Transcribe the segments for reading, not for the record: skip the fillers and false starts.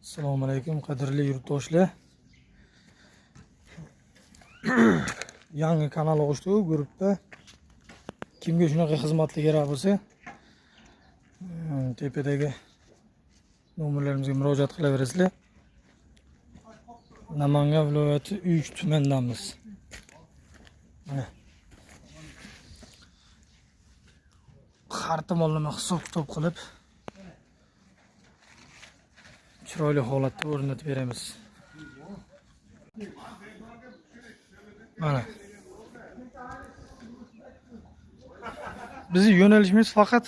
Assalomu alaykum qadrli yurtdoshlar. Yangi kanal ochdik guruhda. Kimga shunaqa xizmatlar kerak bo'lsa, tepadagi nomerlarimizga murojaat qilaverasizlar. Namangan viloyati Uyich tumanidamiz. Mana har tomonlama hisob-kitob qilib chiroyli holatda o'rnatib beramiz. Mana bizning yo'nalishimiz faqat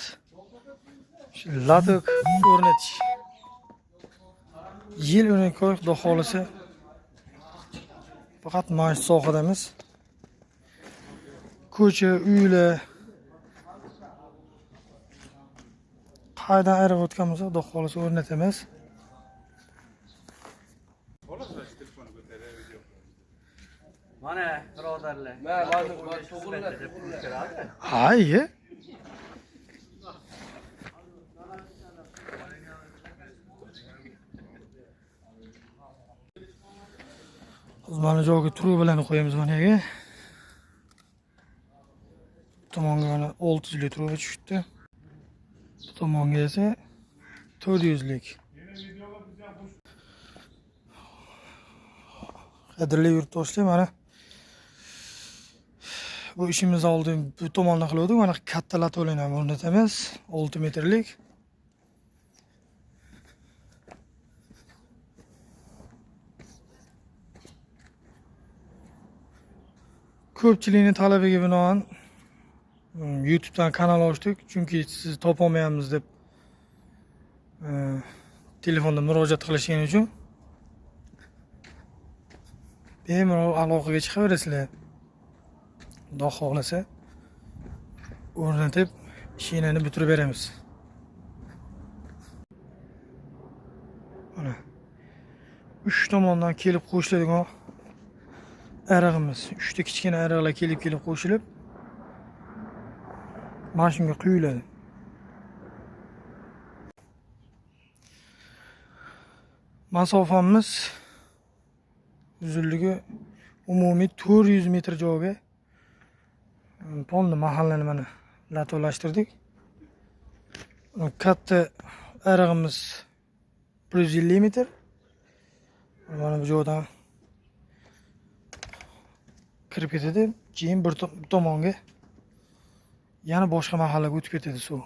latok o'rnatish. Yil o'rnak qo'yib, xudo xolisa faqat mana shu sohadamiz. Ko'cha, uylar qaydan ayrib o'tgan bo'lsa, xudo xolisa o'rnatamiz. Mana birodarlar. Hayır. Biz mana joyga trubalarni qo'yamiz mana yerga. Bu tomonga mana 600 lik truba tushibdi. Bu tomonga esa 400 lik. Qadrli yurtdoshlar, mana bu ishimizni oldin bu tomondan qildik. Mana katta latolarni ham o'rnatamiz. 6 metrlik. Ko'pchilikning talabiga binoan YouTube'dan kanal ochdik. Chunki siz topolmayapmiz deb telefonda murojaat qilishgan uchun bemalol aloqaga chiqaverasizlar. Xudo xohlasa o'rnatib ishini bitirib beramiz. Mana 3 tomondan kelib qo'shiladigan arig'imiz. 3 ta kichkina ariqlar kelib qo'shilib mana shunga quyiladi. Masofamiz uzunligi umumiy 400 metr joyga polni mahallani mana latolashtirdik. Katta arig'imiz 150 metr. Mana bu joydan kirib ketadi. Keyin bir tomonga yana boshqa mahallaga o'tib ketadi suv.